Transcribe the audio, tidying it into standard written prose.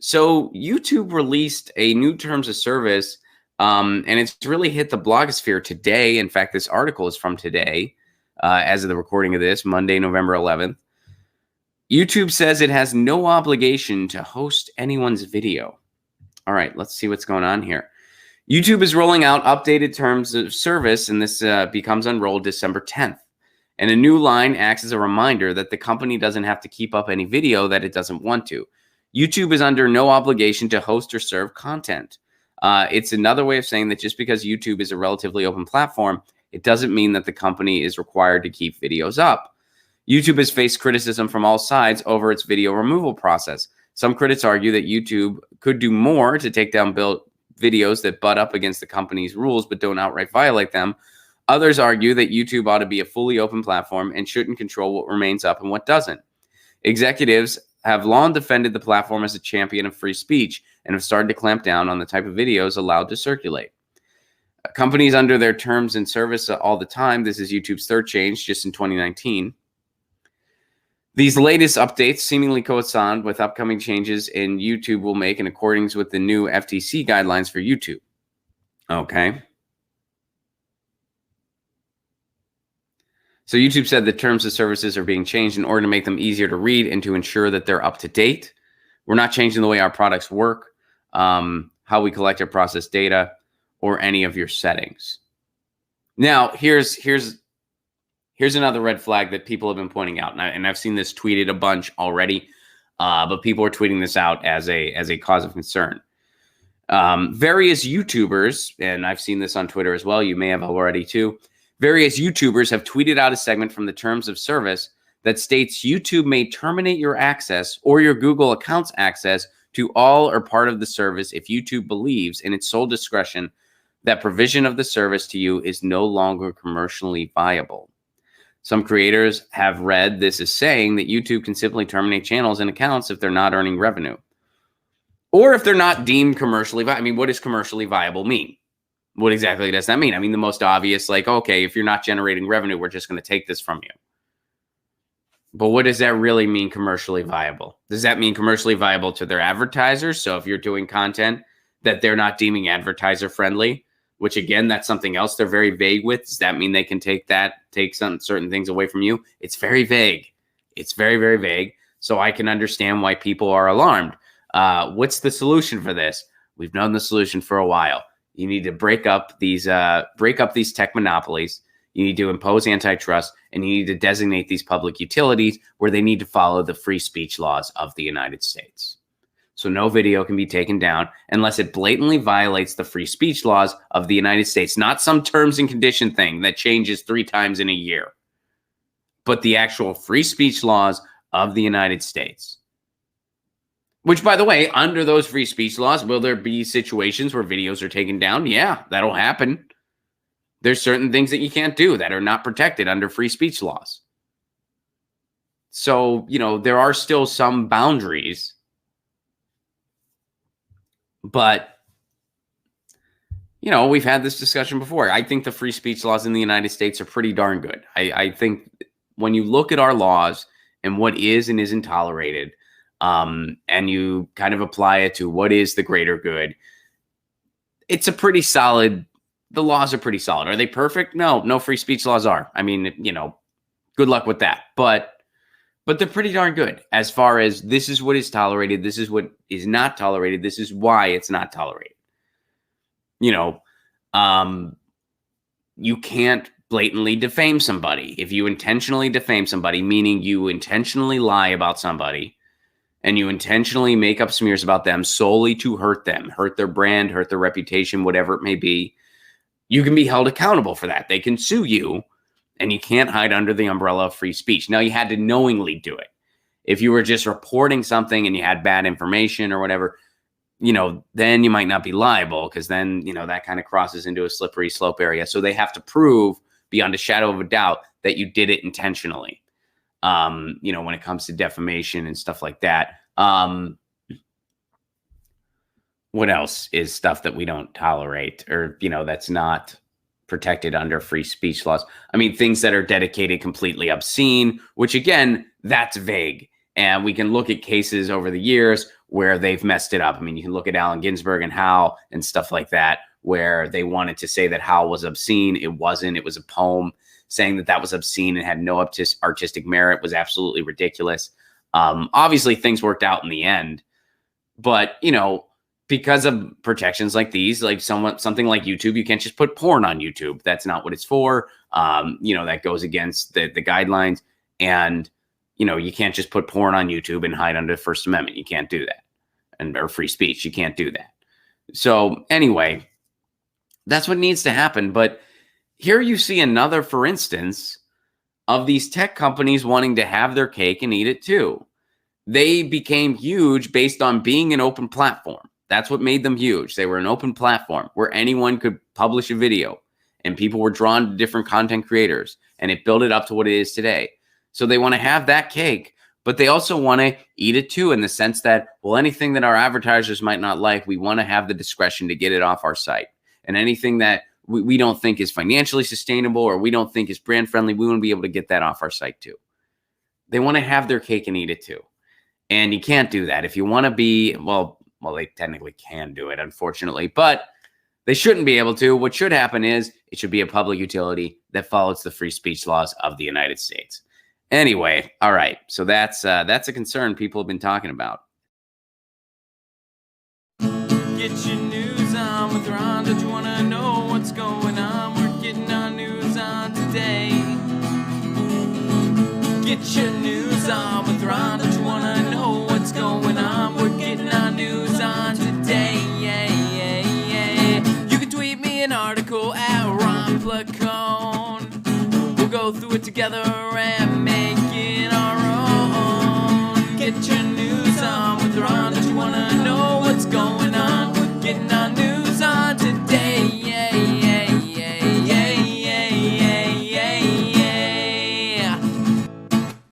So YouTube released a new terms of service, and it's really hit the blogosphere today. In fact, this article is from today, as of the recording of this, Monday, November 11th. YouTube says it has no obligation to host anyone's video. All right, let's see what's going on here. YouTube is rolling out updated terms of service, and this becomes unrolled December 10th. And a new line acts as a reminder that the company doesn't have to keep up any video that it doesn't want to. YouTube is under no obligation to host or serve content. It's another way of saying that just because YouTube is a relatively open platform, it doesn't mean that the company is required to keep videos up. YouTube has faced criticism from all sides over its video removal process. Some critics argue that YouTube could do more to take down videos that butt up against the company's rules but don't outright violate them. Others argue that YouTube ought to be a fully open platform and shouldn't control what remains up and what doesn't. Executives have long defended the platform as a champion of free speech and have started to clamp down on the type of videos allowed to circulate. Companies under their terms and service all the time. This is YouTube's third change just in 2019. These latest updates seemingly coincide with upcoming changes in YouTube will make in accordance with the new FTC guidelines for YouTube. Okay. So YouTube said the terms of services are being changed in order to make them easier to read and to ensure that they're up to date. We're not changing the way our products work, how we collect or process data, or any of your settings. Now, here's another red flag that people have been pointing out, and I've seen this tweeted a bunch already, but people are tweeting this out as a cause of concern. Various YouTubers, and I've seen this on Twitter as well, you may have already too, various YouTubers have tweeted out a segment from the terms of service that states YouTube may terminate your access or your Google account's access to all or part of the service if YouTube believes in its sole discretion that provision of the service to you is no longer commercially viable. Some creators have read this as saying that YouTube can simply terminate channels and accounts if they're not earning revenue. Or if they're not deemed commercially viable. I mean, what does commercially viable mean? What exactly does that mean? I mean, the most obvious, like, okay, if you're not generating revenue, we're just going to take this from you. But what does that really mean, commercially viable? Does that mean commercially viable to their advertisers? So if you're doing content that they're not deeming advertiser friendly, which again, that's something else they're very vague with. Does that mean they can take some certain things away from you? It's very vague. It's very, very vague. So I can understand why people are alarmed. What's the solution for this? We've known the solution for a while. You need to break up these tech monopolies. You need to impose antitrust, and you need to designate these public utilities where they need to follow the free speech laws of the United States. So no video can be taken down unless it blatantly violates the free speech laws of the United States, not some terms and condition thing that changes 3 times in a year, but the actual free speech laws of the United States. Which, by the way, under those free speech laws, will there be situations where videos are taken down? Yeah, that'll happen. There's certain things that you can't do that are not protected under free speech laws. So, there are still some boundaries. But, we've had this discussion before. I think the free speech laws in the United States are pretty darn good. I think when you look at our laws and what is and isn't tolerated, and you kind of apply it to what is the greater good, it's a pretty solid, the laws are pretty solid. Are they perfect? No free speech laws are. I mean, good luck with that. But they're pretty darn good as far as this is what is tolerated. This is what is not tolerated. This is why it's not tolerated. You can't blatantly defame somebody. If you intentionally defame somebody, meaning you intentionally lie about somebody, and you intentionally make up smears about them solely to hurt them, hurt their brand, hurt their reputation, whatever it may be, you can be held accountable for that. They can sue you, and you can't hide under the umbrella of free speech. Now, you had to knowingly do it. If you were just reporting something and you had bad information or whatever, then you might not be liable, because then, that kind of crosses into a slippery slope area. So they have to prove beyond a shadow of a doubt that you did it intentionally. When it comes to defamation and stuff like that. What else is stuff that we don't tolerate, or, that's not protected under free speech laws? I mean, things that are dedicated completely obscene, which again, that's vague. And we can look at cases over the years where they've messed it up. I mean, you can look at Allen Ginsberg and Howe and stuff like that, where they wanted to say that Howe was obscene. It wasn't. It was a poem. Saying that that was obscene and had no artistic merit was absolutely ridiculous. Obviously, things worked out in the end, but because of protections like these, like something like YouTube, you can't just put porn on YouTube. That's not what it's for. That goes against the guidelines. And, you can't just put porn on YouTube and hide under the First Amendment. You can't do that. Or free speech. You can't do that. So anyway, that's what needs to happen. But here you see another, for instance, of these tech companies wanting to have their cake and eat it too. They became huge based on being an open platform. That's what made them huge. They were an open platform where anyone could publish a video and people were drawn to different content creators, and it built it up to what it is today. So they want to have that cake, but they also want to eat it too, in the sense that, well, anything that our advertisers might not like, we want to have the discretion to get it off our site. And anything that we don't think is financially sustainable or we don't think is brand friendly, we want to be able to get that off our site too. They want to have their cake and eat it too. And you can't do that. If you want to be, well, they technically can do it, unfortunately, but they shouldn't be able to. What should happen is it should be a public utility that follows the free speech laws of the United States. Anyway, all right. So that's a concern people have been talking about. Get your news on with Ron. Don't you want to know what's going on? We're getting our news on today. Get your news on with Ron. Don't you want to know what's going on? We're getting our news on today. You can tweet me an article at Ron Placone. We'll go through it together and